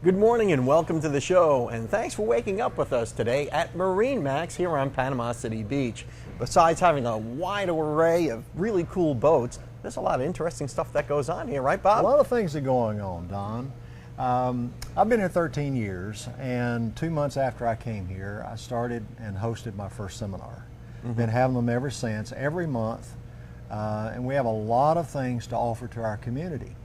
Good morning and welcome to the show, and thanks for waking up with us today at Marine Max here on Panama City Beach. Besides having a wide array of really cool boats, there's a lot of interesting stuff that goes on here, right, Bob? A lot of things are going on, Don. I've been here 13 years, and 2 months after I came here, I started and hosted my first seminar. Been having them ever since, every month, and we have a lot of things to offer to our community.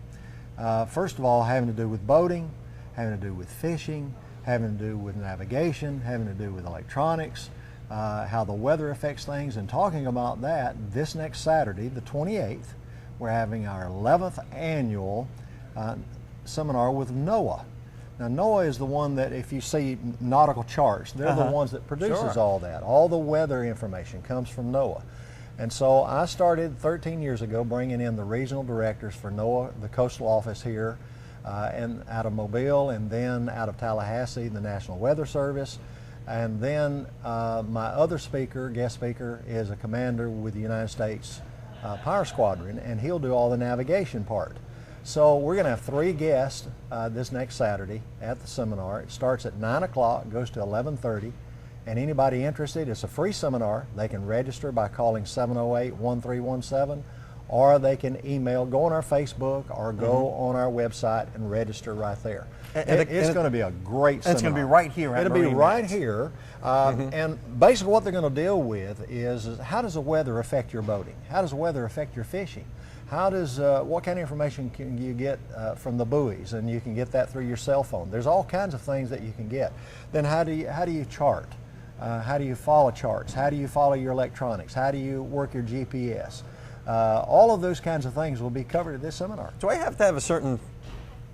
First of all, having to do with boating, having to do with fishing, having to do with navigation, having to do with electronics, how the weather affects things. And talking about that, this next Saturday, the 28th, we're having our 11th annual seminar with NOAA. Now, NOAA is the one that, if you see nautical charts, they're the ones that produces all that. All the weather information comes from NOAA. And so I started 13 years ago bringing in the regional directors for NOAA, the coastal office here, and out of Mobile, and then out of Tallahassee, the National Weather Service. And then my other speaker, guest speaker, is a commander with the United States Power Squadron, and he'll do all the navigation part. So we're going to have 3 guests this next Saturday at the seminar. It starts at 9 o'clock, goes to 11:30, and anybody interested, it's a free seminar. They can register by calling 708-1317, or they can email, go on our Facebook, or go on our website and register right there. It's going to be a great seminar. It's going to be right here at It'll be right Max. here. And basically what they're going to deal with is how does the weather affect your boating? How does the weather affect your fishing? How does, what kind of information can you get from the buoys? And you can get that through your cell phone. There's all kinds of things that you can get. Then how do you chart? How do you follow charts? How do you follow your electronics? How do you work your GPS? All of those kinds of things will be covered at this seminar. Do I have to have a certain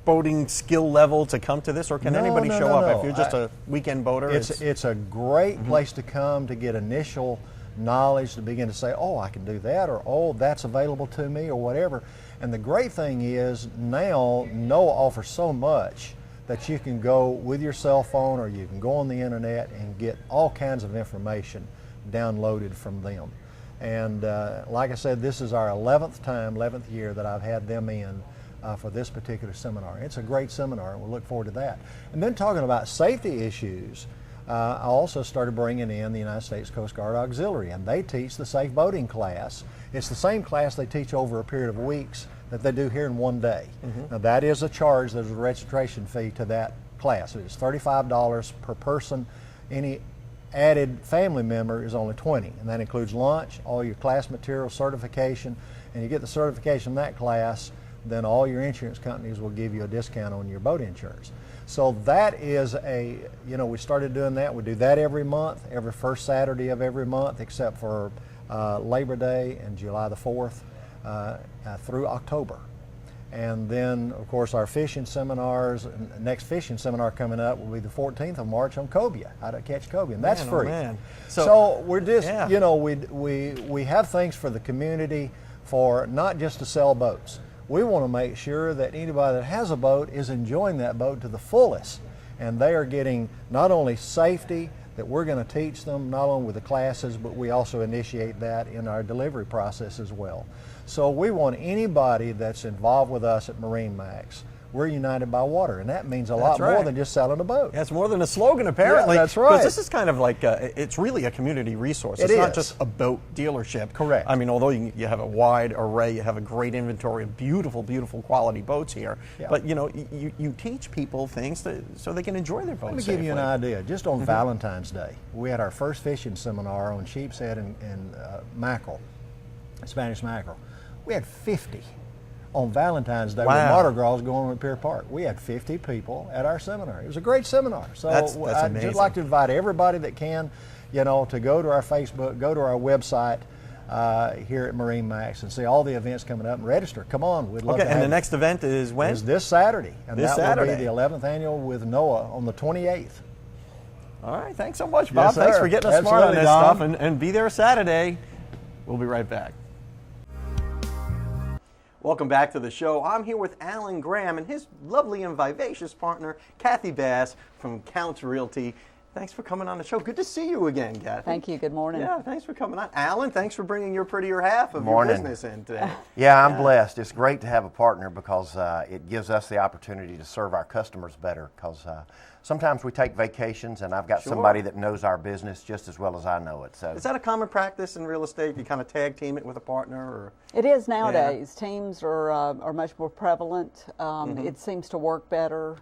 boating skill level to come to this, or can anybody show up if you're just a weekend boater? It's a great place to come to get initial knowledge, to begin to say, oh, I can do that, or oh, that's available to me, or whatever. And the great thing is now NOAA offers so much that you can go with your cell phone, or you can go on the internet and get all kinds of information downloaded from them. And like I said, this is our 11th year that I've had them in for this particular seminar. It's a great seminar, and we'll look forward to that. And then talking about safety issues, I also started bringing in the United States Coast Guard Auxiliary, and they teach the safe boating class. It's the same class they teach over a period of weeks that they do here in one day. Now that is a charge. There's a registration fee to that class. It's $35 per person. Any added family member is only $20, and that includes lunch, all your class material, certification, and you get the certification in that class, then all your insurance companies will give you a discount on your boat insurance. So that is we started doing that. We do that every month, every first Saturday of every month, except for Labor Day and July the 4th through October. And then, of course, our fishing seminars, next fishing seminar coming up will be the 14th of March on cobia, how to catch cobia, and that's free. Man. So we're just, we have things for the community, for not just to sell boats. We want to make sure that anybody that has a boat is enjoying that boat to the fullest, and they are getting not only safety that we're going to teach them, not only with the classes, but we also initiate that in our delivery process as well. So we want anybody that's involved with us at Marine Max, we're united by water, and that means a lot more than just selling a boat. That's more than a slogan, apparently. Yeah, that's right. Because this is kind of like, it's really a community resource. It's not just a boat dealership. Correct. I mean, although you have a wide array, you have a great inventory of beautiful, beautiful quality boats here. Yeah. But, you teach people things so they can enjoy their boats. Let me give you an idea. Just on Valentine's Day, we had our first fishing seminar on sheepshead and mackerel, Spanish mackerel. We had 50 on Valentine's Day when Mardi Gras was going on at Pier Park. We had 50 people at our seminar. It was a great seminar. So that's I'd just like to invite everybody that can, to go to our Facebook, go to our website here at Marine Max and see all the events coming up and register. Come on, we'd love to have and the next event is when? It's this Saturday. And this that Saturday. will be the 11th annual with NOAA on the 28th. All right, thanks so much, Bob. Yes, thanks for getting us smart on this Don. stuff, and be there Saturday. We'll be right back. Welcome back to the show. I'm here with Alan Graham and his lovely and vivacious partner, Kathy Bass from Counts Realty. Thanks for coming on the show. Good to see you again, Kathy. Thank you. Good morning. Yeah, thanks for coming on. Alan, thanks for bringing your prettier half of your business in today. Yeah, I'm blessed. It's great to have a partner because it gives us the opportunity to serve our customers better, because sometimes we take vacations and I've got somebody that knows our business just as well as I know it. So is that a common practice in real estate? You kind of tag team it with a partner? Or? It is nowadays. Yeah. Teams are much more prevalent. It seems to work better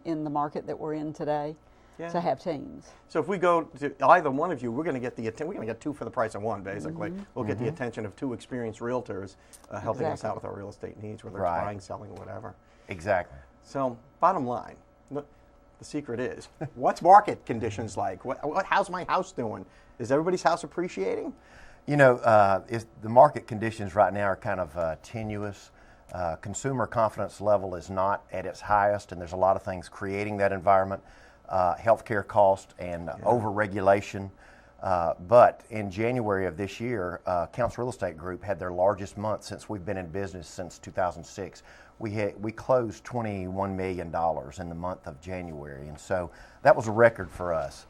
in the market that we're in today. Yeah. To have teams. So if we go to either one of you, we're going to get we're going to get two for the price of one, basically. We'll get the attention of two experienced realtors helping us out with our real estate needs, whether it's buying, selling, whatever. Exactly. So bottom line, the secret is, what's market conditions like? How's my house doing? Is everybody's house appreciating? You know, the market conditions right now are kind of tenuous. Consumer confidence level is not at its highest, and there's a lot of things creating that environment. Healthcare cost and over-regulation. But in January of this year, Counts Real Estate Group had their largest month since we've been in business since 2006. We closed $21 million in the month of January, and so that was a record for us.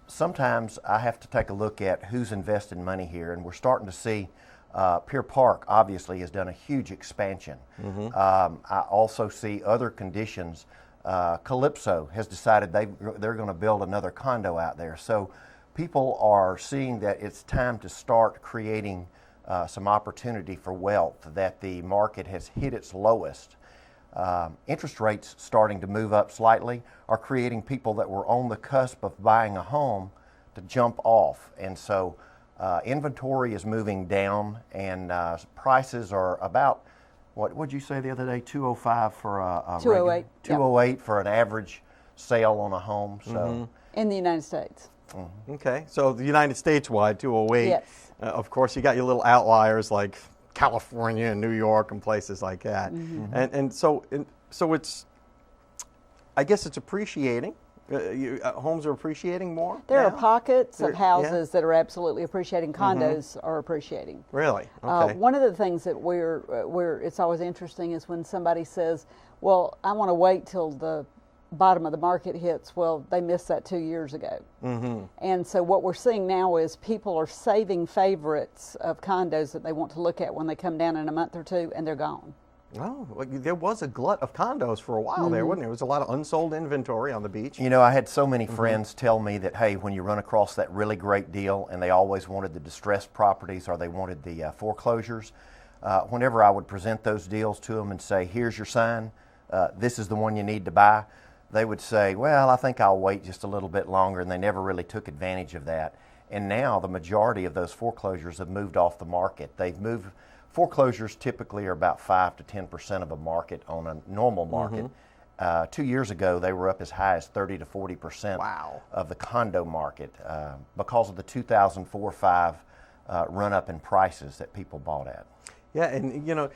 Sometimes I have to take a look at who's invested money here, and we're starting to see Pier Park obviously has done a huge expansion. I also see other conditions. Calypso has decided they're going to build another condo out there. So people are seeing that it's time to start creating some opportunity for wealth, that the market has hit its lowest. Interest rates starting to move up slightly are creating people that were on the cusp of buying a home to jump off. And so inventory is moving down, and prices are about, what would you say the other day? 205 for a 208. 208 for an average sale on a home. So in the United States. Okay, so the United States wide 208. Yes. Of course, you got your little outliers like California and New York and places like that. And so it's, I guess it's appreciating. Homes are appreciating more? There are pockets of houses that are absolutely appreciating. Condos are appreciating. Really? Okay. One of the things that it's always interesting is when somebody says, well, I want to wait till the bottom of the market hits. Well, they missed that 2 years ago. And so what we're seeing now is people are saving favorites of condos that they want to look at when they come down in a month or two, and they're gone. Oh, well, there was a glut of condos for a while there, wasn't there? There was a lot of unsold inventory on the beach. You know, I had so many friends tell me that, hey, when you run across that really great deal, and they always wanted the distressed properties or they wanted the foreclosures, whenever I would present those deals to them and say, here's your sign, this is the one you need to buy, they would say, well, I think I'll wait just a little bit longer, and they never really took advantage of that. And now the majority of those foreclosures have moved off the market. They've moved. Foreclosures typically are about 5 to 10% of a market on a normal market. 2 years ago, they were up as high as 30 to 40% of the condo market because of the 2004-05 run up in prices that people bought at. Yeah, and you know,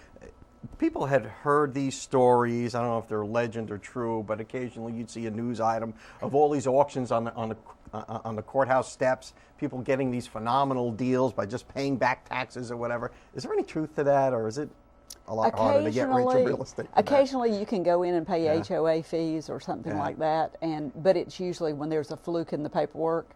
people had heard these stories. I don't know if they're legend or true, but occasionally you'd see a news item of all these auctions on the courthouse steps, people getting these phenomenal deals by just paying back taxes or whatever. Is there any truth to that, or is it a lot harder to get rich in real estate? Occasionally you can go in and pay HOA fees or something like that, but it's usually when there's a fluke in the paperwork.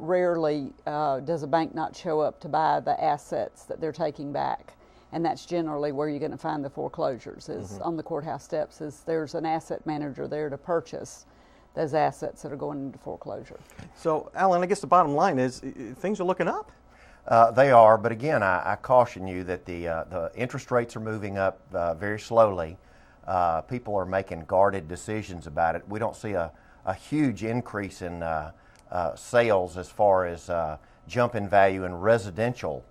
Rarely does a bank not show up to buy the assets that they're taking back. And that's generally where you're going to find the foreclosures, is on the courthouse steps, is there's an asset manager there to purchase those assets that are going into foreclosure. So, Alan, I guess the bottom line is things are looking up. They are, but again, I caution you that the interest rates are moving up very slowly. People are making guarded decisions about it. We don't see a huge increase in sales as far as jump in value in residential,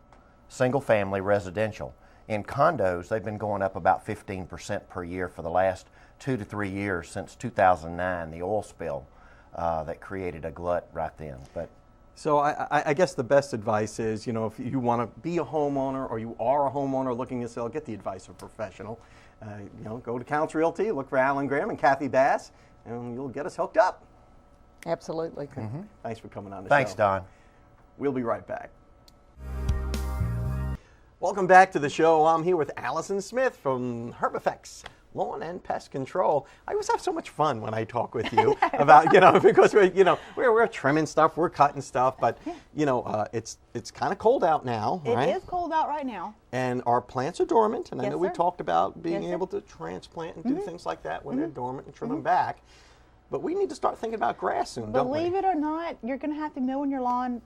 single-family residential. In condos, they've been going up about 15% per year for the last 2 to 3 years since 2009, the oil spill that created a glut right then. But so I guess the best advice is, you know, if you want to be a homeowner or you are a homeowner looking to sell, get the advice of a professional. You know, go to Counts Realty, look for Alan Graham and Kathy Bass, and you'll get us hooked up. Absolutely. Thanks for coming on the show. Thanks, Don. We'll be right back. Welcome back to the show. I'm here with Allison Smith from Herb Effects lawn and pest control. I always have so much fun when I talk with you about, because we're trimming stuff, we're cutting stuff, but it's kind of cold out now, right? It is cold out right now. And our plants are dormant, and I know we sir. talked about being Yes, able to transplant and do things like that when they're dormant and trim them back. But we need to start thinking about grass soon, don't we? Believe it or not, you're going to have to mow in your lawn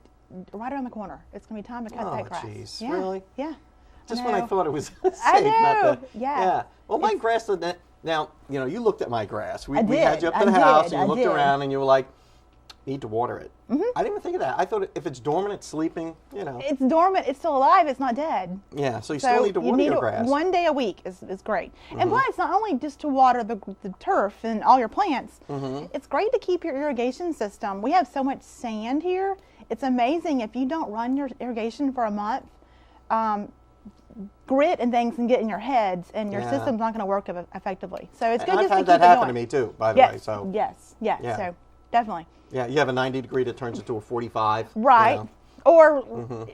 right around the corner. It's going to be time to cut that grass. Oh, jeez, Yeah. really? Yeah. Just when I thought it was safe. I know. Not to, Yeah. Well, my grass, now, you looked at my grass. We did. had you up to I the did. house, and you I looked did. around, and you were like, need to water it. I didn't even think of that. I thought if it's dormant, it's sleeping, It's dormant. It's still alive. It's not dead. Yeah, so you still need to water your grass. 1 day a week is great. And plus, not only just to water the turf and all your plants, it's great to keep your irrigation system. We have so much sand here. It's amazing if you don't run your irrigation for a month. Grit and things can get in your heads, and your system's not going to work effectively. So it's good And just I've to keep had that happen going. to me too, by the way. So Yes. Yeah. So definitely. yeah, you have a 90 degree that turns into a 45. Right. Or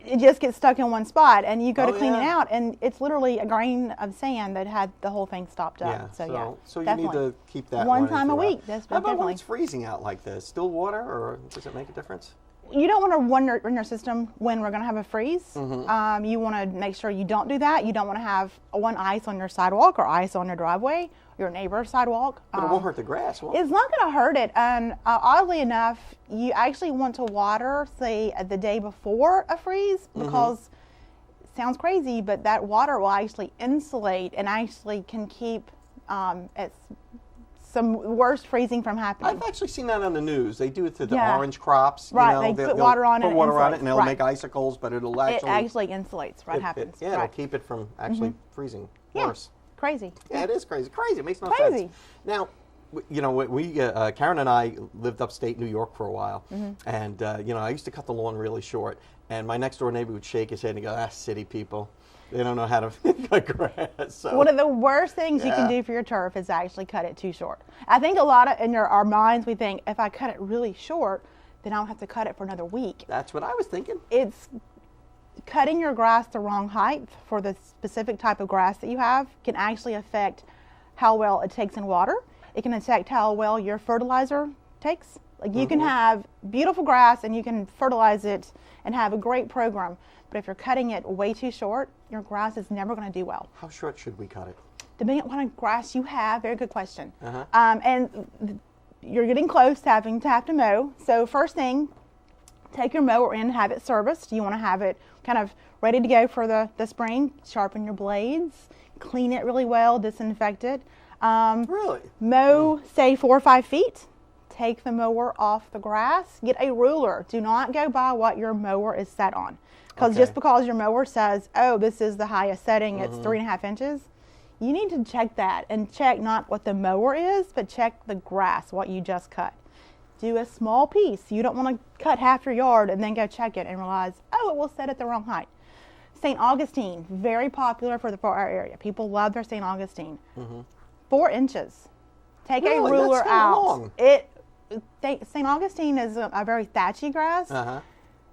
it just gets stuck in one spot, and you go Oh, to clean it yeah. out, and it's literally a grain of sand that had the whole thing stopped up. Yeah, So you definitely. need to keep that One running time a throughout. week, that's How about when definitely. it's freezing out like this? Still water, or does it make a difference? You don't want to run your system when we're going to have a freeze. You want to make sure you don't do that. You don't want to have ice on your sidewalk or ice on your driveway, your neighbor's sidewalk. But it won't hurt the grass, will it? It's not going to hurt it. And oddly enough, you actually want to water, say, the day before a freeze, because it sounds crazy, but that water will actually insulate and actually can keep some worse freezing from happening. I've actually seen that on the news. They do it to the Yeah. orange crops. Right, they put water on it, Put water on it, insulates. and it'll Right. make icicles, but it'll It actually... actually insulates what happens. Yeah, it'll Right. keep it from actually freezing Yeah. worse. Crazy. Yeah, it is crazy. Crazy. It makes no Crazy. sense. Now, Karen and I lived upstate New York for a while, and I used to cut the lawn really short, and my next door neighbor would shake his head and go, city people, they don't know how to cut grass. So, One of the worst things you can Yeah. do for your turf is actually cut it too short. I think a lot of in our minds we think if I cut it really short, then I don't have to cut it for another week. that's what I was thinking. It's cutting your grass the wrong height for the specific type of grass that you have can actually affect how well it takes in water. It can affect how well your fertilizer takes. Like you can have beautiful grass and you can fertilize it and have a great program. But if you're cutting it way too short, your grass is never going to do well. How short should we cut it? Depending on what kind of grass you have, very good question. And you're getting close to having to mow. So first thing, take your mower in and have it serviced. You want to have it kind of ready to go for the spring. Sharpen your blades, clean it really well, disinfect it. Really? Mow, say 4 or 5 feet. Take the mower off the grass. Get a ruler. Do not go by what your mower is set on. Because just because your mower says, oh, this is the highest setting, it's 3.5 inches, you need to check that and check not what the mower is, but check the grass, what you just cut. Do a small piece. You don't want to cut half your yard and then go check it and realize, oh, it will set at the wrong height. St. Augustine, very popular for our area. People love their St. Augustine. 4 inches. Take Really? a ruler That's kinda out. long. St. Augustine is a very thatchy grass.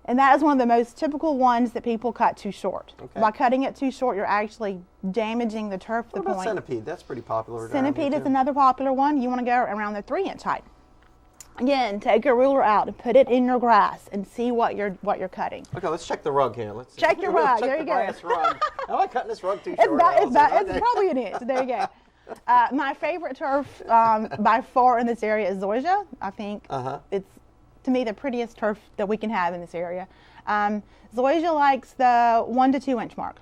And that is one of the most typical ones that people cut too short. Okay. By cutting it too short, you're actually damaging the turf to What the about point. centipede? That's pretty popular. around Centipede here, is too. another popular one. You want to go around the 3-inch height. Again, take your ruler out and put it in your grass and see what you're cutting. Okay, let's check the rug here. Let's Check your rug. Check There the you go. grass rug. Am I cutting this rug too It's, short? it's Okay. probably an inch. There you go. My favorite turf by far in this area is zoysia. I think it's, to me, the prettiest turf that we can have in this area. Zoysia likes the 1 to 2 inch mark.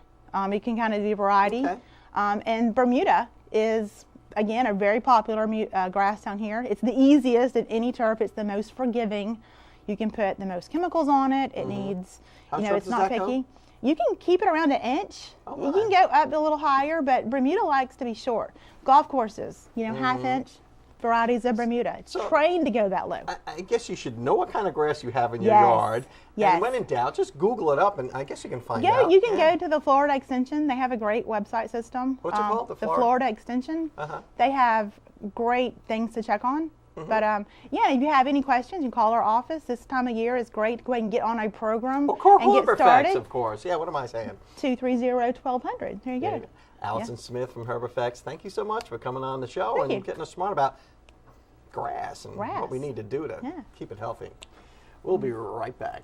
You can kind of do variety. Okay. And Bermuda is, again, a very popular grass down here. It's the easiest in any turf. It's the most forgiving. You can put the most chemicals on it. It needs, How short it's does not that go? picky. You can keep it around 1 inch. Oh, You can go up a little higher, but Bermuda likes to be short. Golf courses, half inch varieties of Bermuda. It's So- trained to go that low. I guess you should know what kind of grass you have in your Yes. yard. Yes. And when in doubt, just Google it up, and I guess you can find Yeah, out. you can go to the Florida Extension. They have a great website system. What's it called? The The Florida? Florida Extension. They have great things to check on. Mm-hmm. But yeah, if you have any questions, you call our office. This time of year is great to go ahead and get on a program Well, call and get Hoover started. Facts, of course. Yeah, what am I saying? 230-1200. There you go. Allison Smith from Herb Effects. Thank you so much for coming on the show Thank and you. getting us smart about grass and what we need to do to keep it healthy. We'll be right back.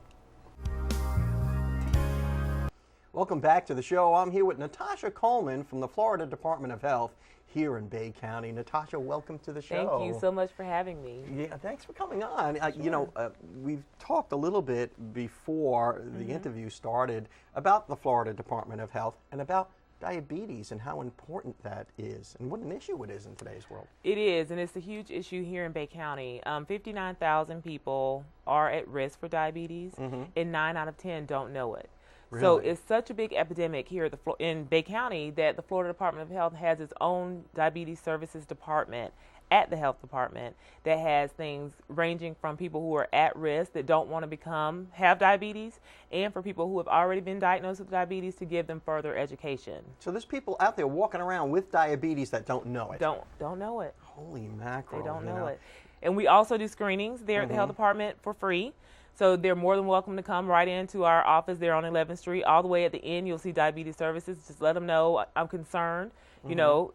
Welcome back to the show. I'm here with Natasha Coleman from the Florida Department of Health here in Bay County. Natasha, welcome to the show. Thank you so much for having me. Yeah, thanks for coming on. You know, we've talked a little bit before the interview started about the Florida Department of Health and about diabetes and how important that is and what an issue it is in today's world. It is, and it's a huge issue here in Bay County. 59,000 people are at risk for diabetes, and 9 out of 10 don't know it. Really? So it's such a big epidemic here in Bay County that the Florida Department of Health has its own diabetes services department at the health department that has things ranging from people who are at risk that don't want to have diabetes, and for people who have already been diagnosed with diabetes to give them further education. So there's people out there walking around with diabetes that don't know it. Don't know it. Holy mackerel. They don't know it. And we also do screenings there at the health department for free. So they're more than welcome to come right into our office there on 11th Street. All the way at the end, you'll see diabetes services. Just let them know I'm concerned. You know,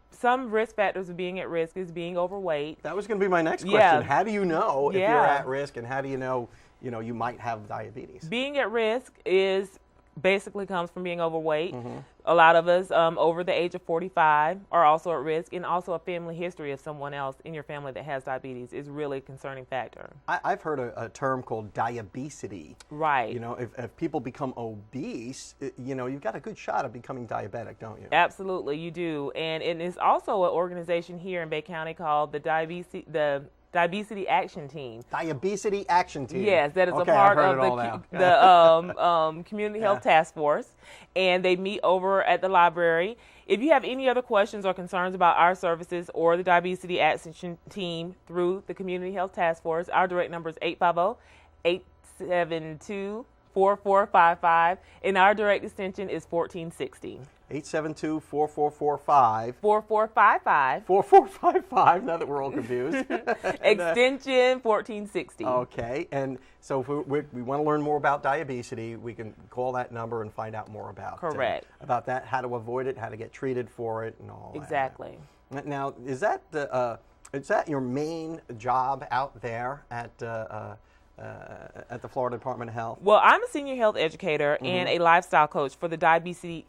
some risk factors of being at risk is being overweight. That was going to be my next question. How do you know if you're at risk, and how do you know you might have diabetes? Being at risk basically comes from being overweight. A lot of us over the age of 45 are also at risk, and also a family history of someone else in your family that has diabetes is really a concerning factor. I've heard a term called diabesity. Right. You know, if people become obese, you've got a good shot of becoming diabetic, don't you? Absolutely, you do. And it's also an organization here in Bay County called the Diabesity Action Team. Diabesity Action Team. Yes, that is a part of the Community Health Task Force, and they meet over at the library. If you have any other questions or concerns about our services or the Diabesity Action Team through the Community Health Task Force, our direct number is 850-872-4455, and our direct extension is 1460. 872-4445. 4455. 4455, now that we're all confused. Extension 1460. Okay, and so if we want to learn more about diabesity, we can call that number and find out more about about that, how to avoid it, how to get treated for it, and all exactly. that. Now, is that your main job out there at the Florida Department of Health? Well, I'm a senior health educator and a lifestyle coach for the Diabetes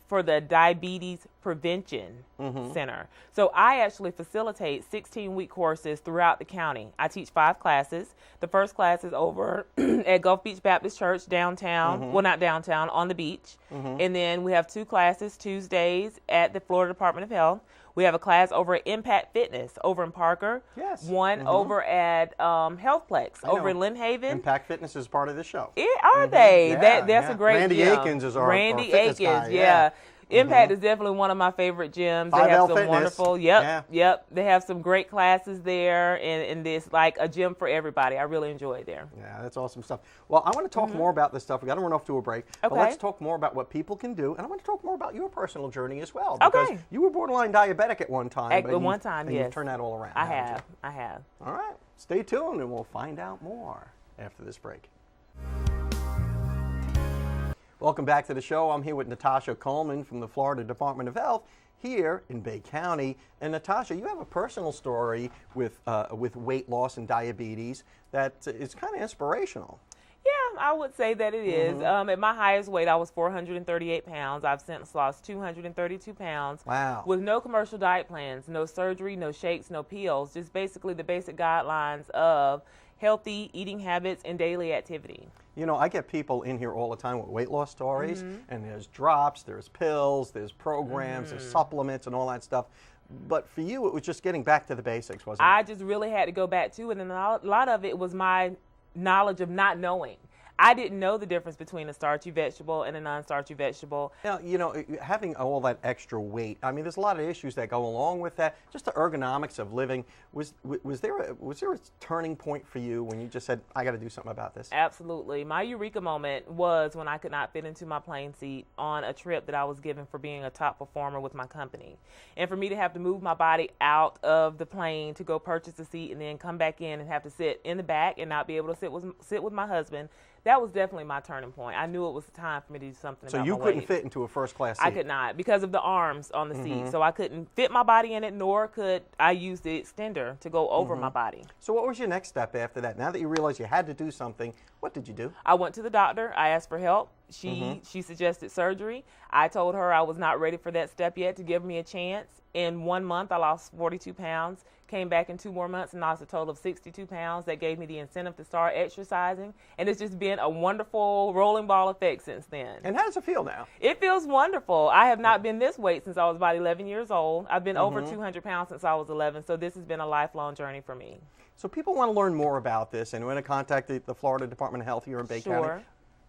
Prevention Center. So I actually facilitate 16-week courses throughout the county. I teach 5 classes. The first class is over at Gulf Beach Baptist Church downtown. Well, not downtown, on the beach. And then we have 2 classes Tuesdays at the Florida Department of Health. We have a class over at Impact Fitness over in Parker. Yes. One over at Healthplex over in Lynn Haven. Impact Fitness is part of the show. Are they? Yeah, that's a great Randy gym. Akins is our Randy fitness Akins, guy. yeah. Impact is definitely one of my favorite gyms. They 5L have some Fitness. wonderful, yep. They have some great classes there, and it's like a gym for everybody. I really enjoy it there. Yeah, that's awesome stuff. Well, I want to talk more about this stuff. We got to run off to a break. But let's talk more about what people can do, and I want to talk more about your personal journey as well. Because you were borderline diabetic at one time. At one time, yes. You've turned that all around. I have. All right. Stay tuned, and we'll find out more after this break. Welcome back to the show. I'm here with Natasha Coleman from the Florida Department of Health here in Bay County. And Natasha, you have a personal story with weight loss and diabetes that is kind of inspirational. Yeah, I would say that it is. At my highest weight, I was 438 pounds. I've since lost 232 pounds. Wow. With no commercial diet plans, no surgery, no shakes, no pills, just basically the basic guidelines of healthy eating habits and daily activity. You know, I get people in here all the time with weight loss stories, and there's drops, there's pills, there's programs, there's supplements and all that stuff. But for you, it was just getting back to the basics, wasn't it? I just really had to go back to it, and a lot of it was my knowledge of not knowing. I didn't know the difference between a starchy vegetable and a non-starchy vegetable. Now, you know, having all that extra weight, I mean, there's a lot of issues that go along with that. Just the ergonomics of living. Was there a turning point for you when you just said, I got to do something about this? Absolutely. My eureka moment was when I could not fit into my plane seat on a trip that I was given for being a top performer with my company. And for me to have to move my body out of the plane to go purchase a seat and then come back in and have to sit in the back and not be able to sit with my husband, that was definitely my turning point. I knew it was time for me to do something So about you my couldn't weight. fit into a first class seat? I could not because of the arms on the seat. So I couldn't fit my body in it, nor could I use the extender to go over my body. So what was your next step after that? Now that you realized you had to do something, what did you do? I went to the doctor. I asked for help. She suggested surgery. I told her I was not ready for that step yet, to give me a chance. In 1 month, I lost 42 pounds. Came back in 2 more months and lost a total of 62 pounds. That gave me the incentive to start exercising. And it's just been a wonderful rolling ball effect since then. And how does it feel now? It feels wonderful. I have not been this weight since I was about 11 years old. I've been over 200 pounds since I was 11. So this has been a lifelong journey for me. So people want to learn more about this and want to contact the Florida Department of Health here in Bay County.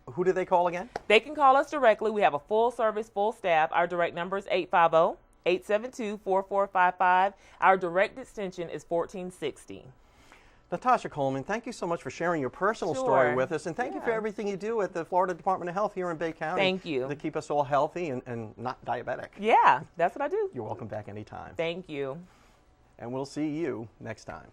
Who do they call again? They can call us directly. We have a full service, full staff. Our direct number is 850-872-4455. Our direct extension is 1460. Natasha Coleman, thank you so much for sharing your personal story with us, and thank you for everything you do at the Florida Department of Health here in Bay County. Thank you. To keep us all healthy and not diabetic. Yeah, that's what I do. You're welcome back anytime. Thank you. And we'll see you next time.